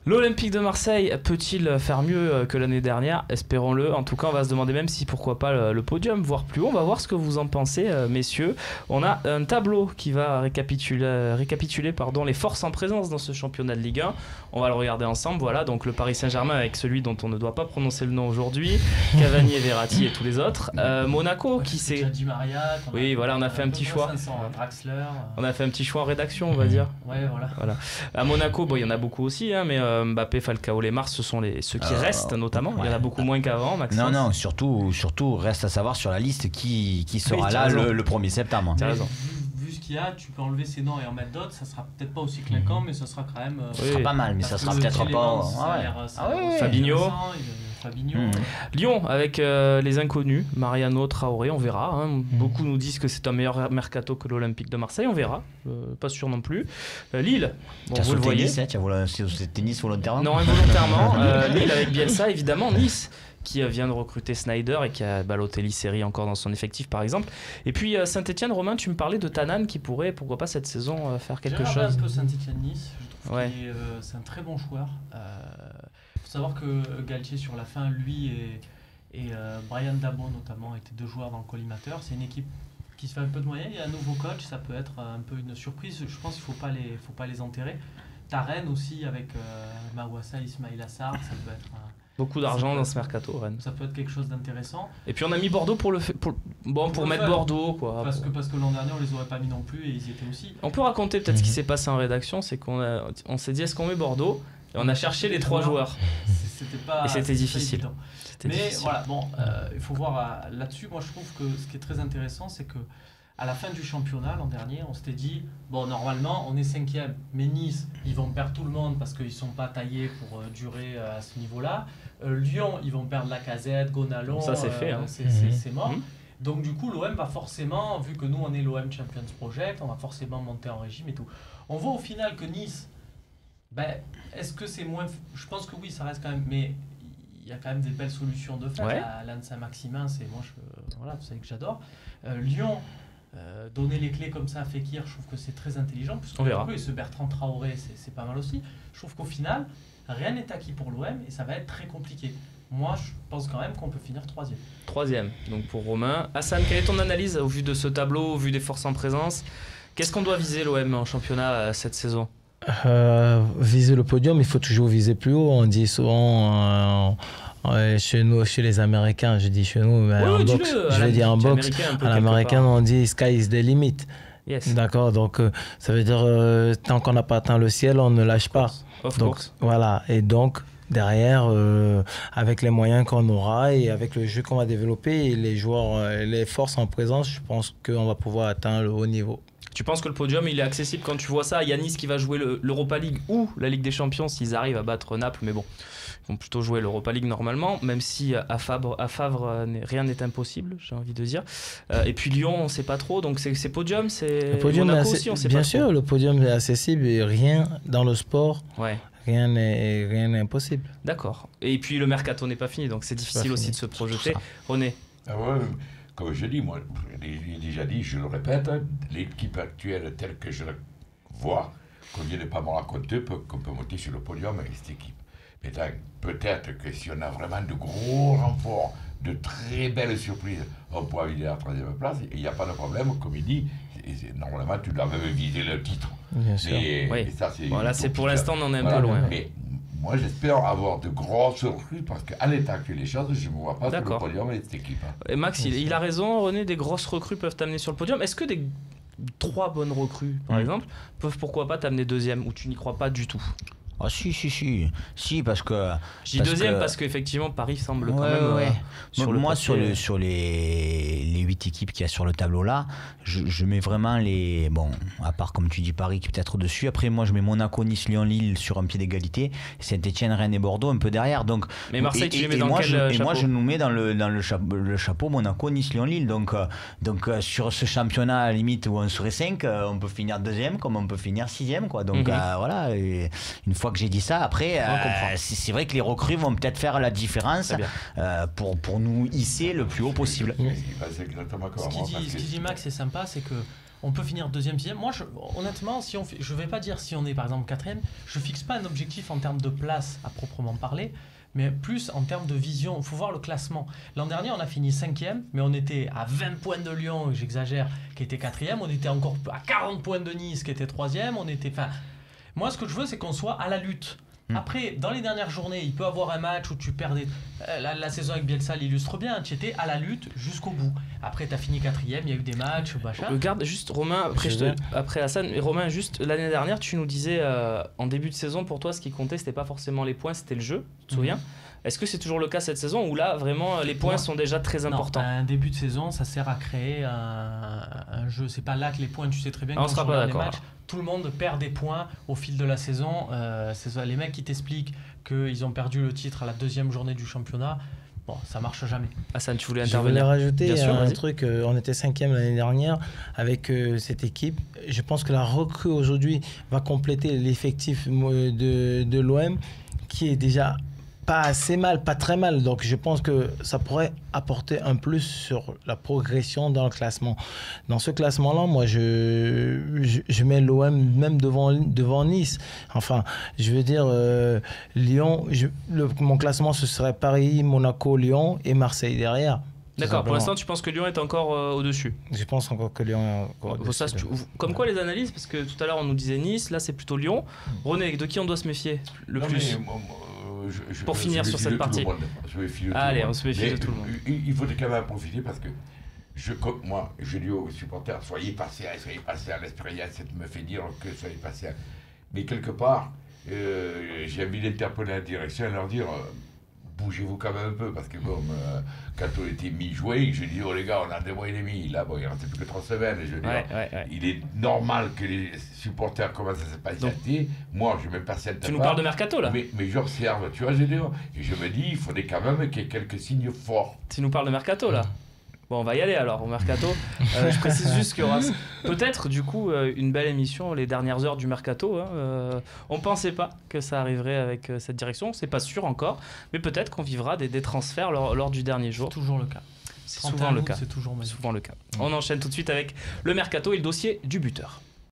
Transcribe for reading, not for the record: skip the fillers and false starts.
L'Olympique de Marseille peut-il faire mieux que l'année dernière? Espérons-le. En tout cas, on va se demander même si pourquoi pas le podium, voire plus haut. On va voir ce que vous en pensez, messieurs. On a un tableau qui va récapituler les forces en présence dans ce championnat de Ligue 1. On va le regarder ensemble. Voilà, donc le Paris Saint-Germain avec celui dont on ne doit pas prononcer le nom aujourd'hui, Cavani et Verratti et tous les autres. Monaco qui s'est... Di Maria. Oui, voilà, on a fait un petit choix. Draxler. On a fait un petit choix en rédaction, on va dire. Ouais, voilà. À Monaco, bon, il y en a beaucoup aussi, hein, mais Mbappé, Falcao, Lemar, ce sont ceux qui restent notamment. Il y en a beaucoup moins qu'avant, Maxence. Non, surtout reste à savoir sur la liste qui sera là le 1er septembre. T'as raison. Vu ce qu'il y a, tu peux enlever ces noms et en mettre d'autres. Ça sera peut-être pas aussi clinquant, mais ça sera quand même. Ça sera pas mal, mais ça sera peut-être pas. Fabinho. Lyon avec les inconnus, Mariano, Traoré, on verra. Hein. Beaucoup nous disent que c'est un meilleur mercato que l'Olympique de Marseille, on verra. Pas sûr non plus. Lille, vous le voyez. Tu as voulu tennis volontairement? Non, involontairement. Lille avec Bielsa, évidemment. Nice qui vient de recruter Snyder et qui a Balotelli Seri encore dans son effectif par exemple. Et puis Saint-Etienne, Romain, tu me parlais de Tanan qui pourrait, pourquoi pas cette saison, faire quelque chose. Un peu Saint-Etienne-Nice, je trouve que c'est un très bon joueur. Faut savoir que Galtier sur la fin, lui et Brian Dabo notamment étaient deux joueurs dans le collimateur. C'est une équipe qui se fait un peu de moyens. Il y a un nouveau coach, ça peut être un peu une surprise. Je pense qu'il faut pas les enterrer. Rennes aussi avec Mawassa, Ismail Assar, ça peut être beaucoup d'argent dans ce mercato, Rennes. Ça peut être quelque chose d'intéressant. Et puis on a mis Bordeaux pour mettre Bordeaux, quoi. Parce que l'an dernier on les aurait pas mis non plus et ils y étaient aussi. On peut raconter peut-être ce qui s'est passé en rédaction, c'est qu'on s'est dit est-ce qu'on met Bordeaux et on a cherché les 3 joueurs. Et c'était difficile. Voilà, bon, il faut voir là-dessus. Moi je trouve que ce qui est très intéressant, c'est que à la fin du championnat l'an dernier, on s'était dit bon, normalement on est 5e, mais Nice ils vont perdre tout le monde parce qu'ils sont pas taillés pour durer à ce niveau-là. Lyon ils vont perdre Lacazette, Gonalons, ça c'est fait, hein. c'est mort. Donc du coup l'OM va forcément, vu que nous on est l'OM Champions Project, on va forcément monter en régime et tout. On voit au final que Nice, est-ce que c'est moins... Je pense que oui, ça reste quand même, mais il y a quand même des belles solutions de fait. Alain Saint-Maximin, vous savez que j'adore. Lyon, donner les clés comme ça à Fekir, je trouve que c'est très intelligent. On verra. Et ce Bertrand Traoré, c'est pas mal aussi. Je trouve qu'au final, rien n'est acquis pour l'OM et ça va être très compliqué. Moi, je pense quand même qu'on peut finir 3e. 3e, donc pour Romain. Hassan, quelle est ton analyse au vu de ce tableau, au vu des forces en présence? Qu'est-ce qu'on doit viser l'OM en championnat cette saison? Viser le podium, il faut toujours viser plus haut. On dit souvent chez nous, chez les Américains, je dis chez nous, mais en boxe, je vais dire en boxe, à l'américain, on dit sky is the limit. Yes. D'accord, donc ça veut dire tant qu'on n'a pas atteint le ciel, on ne lâche pas. Of donc course. voilà, et donc derrière, avec les moyens qu'on aura et avec le jeu qu'on va développer et les joueurs, les forces en présence, je pense qu'on va pouvoir atteindre le haut niveau. Tu penses que le podium il est accessible quand tu vois ça? Il y a Nice qui va jouer l'Europa League ou la Ligue des Champions s'ils arrivent à battre Naples, mais bon, ils vont plutôt jouer l'Europa League normalement, même si à Favre rien n'est impossible, j'ai envie de dire. Et puis Lyon, on ne sait pas trop, donc c'est podium, c'est Monaco aussi, on sait pas trop. Bien sûr, le podium est accessible et rien dans le sport. Ouais. Rien n'est impossible. D'accord. Et puis le mercato n'est pas fini, donc c'est difficile aussi de se projeter. René. Comme je dis, moi, j'ai déjà dit, je le répète, l'équipe actuelle telle que je la vois, qu'on ne vienne pas me raconter qu'on peut monter sur le podium avec cette équipe. Mais peut-être que si on a vraiment de gros renforts, de très belles surprises, on pourra viser la 3e place. Et il n'y a pas de problème, comme il dit, normalement tu dois même viser le titre. Bien sûr. Oui. Ça, c'est pour l'instant, on en est un peu loin. Mais moi, j'espère avoir de grosses recrues parce qu'à l'état actuel des choses, je ne me vois pas sur le podium avec cette équipe. Et Max, il a raison, René, des grosses recrues peuvent t'amener sur le podium. Est-ce que des 3 bonnes recrues, par exemple, peuvent pourquoi pas t'amener 2e ou tu n'y crois pas du tout? Ah si, parce que... Je dis 2e parce qu'effectivement, Paris semble quand même... Moi, sur les 8 équipes qu'il y a sur le tableau là, je mets vraiment les... Bon, à part comme tu dis Paris qui peut être au-dessus. Après, moi, je mets Monaco, Nice, Lyon, Lille sur un pied d'égalité. Saint-Etienne, Rennes et Bordeaux un peu derrière. Donc, mais Marseille, tu les mets dans quel chapeau? Et moi, je nous mets dans le chapeau Monaco, Nice, Lyon, Lille. Donc sur ce championnat, à la limite, où on serait 5, on peut finir 2e comme on peut finir 6e, quoi. Donc voilà, et une fois fois que j'ai dit ça. Après, c'est vrai que les recrues vont peut-être faire la différence pour nous hisser le plus haut possible. Ce qui dit Max, c'est sympa, c'est que on peut finir deuxième, sixième. Moi, honnêtement, je vais pas dire si on est par exemple quatrième. Je fixe pas un objectif en termes de place à proprement parler, mais plus en termes de vision. Il faut voir le classement. L'an dernier, on a fini cinquième, mais on était à 20 points de Lyon, j'exagère, qui était quatrième. On était encore à 40 points de Nice, qui était troisième. Moi, ce que je veux, c'est qu'on soit à la lutte. Après, dans les dernières journées, il peut y avoir un match où tu perds la saison avec Bielsa l'illustre bien. Tu étais à la lutte jusqu'au bout. Après, tu as fini quatrième, il y a eu des matchs, machin. Regarde, juste Romain, après Hassan, mais Romain, juste l'année dernière, tu nous disais en début de saison, pour toi, ce qui comptait, c'était pas forcément les points, c'était le jeu. Tu te souviens ? Est-ce que c'est toujours le cas cette saison où là, vraiment, les points sont déjà très importants ? Un début de saison, ça sert à créer un jeu. C'est pas là que les points, tu sais très bien, on sera pas d'accord. Tout le monde perd des points au fil de la saison. C'est ça, les mecs qui t'expliquent qu'ils ont perdu le titre à la deuxième journée du championnat. Bon, ça marche jamais. Hassan, tu voulais intervenir ? Je voulais rajouter un truc. On était cinquième l'année dernière avec cette équipe. Je pense que la recrue aujourd'hui va compléter l'effectif de l'OM qui est déjà pas assez mal, pas très mal. Donc je pense que ça pourrait apporter un plus sur la progression dans le classement. Dans ce classement-là, moi, je mets l'OM même devant Nice. Enfin, je veux dire, Lyon, mon classement, ce serait Paris, Monaco, Lyon et Marseille derrière. D'accord, pour l'instant, tu penses que Lyon est encore au-dessus ? Je pense encore que Lyon est encore au-dessus. Comme quoi les analyses, parce que tout à l'heure, on nous disait Nice, là, c'est plutôt Lyon. René, de qui on doit se méfier le plus ? Pour finir sur cette partie. Allez, on se méfie de tout le monde. Il faut quand même en profiter parce que moi, je dis aux supporters, soyez patients, l'expérience me fait dire que soyez patients. Mais quelque part, j'ai envie d'interpeller la direction et leur dire, bougez-vous quand même un peu, parce que quand on était mi-juin, je dis, oh les gars, on a 2 mois et demi, là, il ne reste plus que 3 semaines, je veux dire, il est normal que les supporters commencent à se patienter. Moi, je ne m'impatiente pas. Tu nous parles de Mercato, là ? Mais j'observe, tu vois, je veux dire, et je me dis, il faudrait quand même qu'il y ait quelques signes forts. Tu nous parles de Mercato, là ? Bon, on va y aller alors au Mercato. Je précise juste qu'il y aura peut-être du coup une belle émission les dernières heures du Mercato. On ne pensait pas que ça arriverait avec cette direction, c'est pas sûr encore, mais peut-être qu'on vivra des transferts lors du dernier jour. C'est toujours le cas. C'est souvent le cas. C'est toujours souvent le cas. On enchaîne tout de suite avec le Mercato et le dossier du buteur.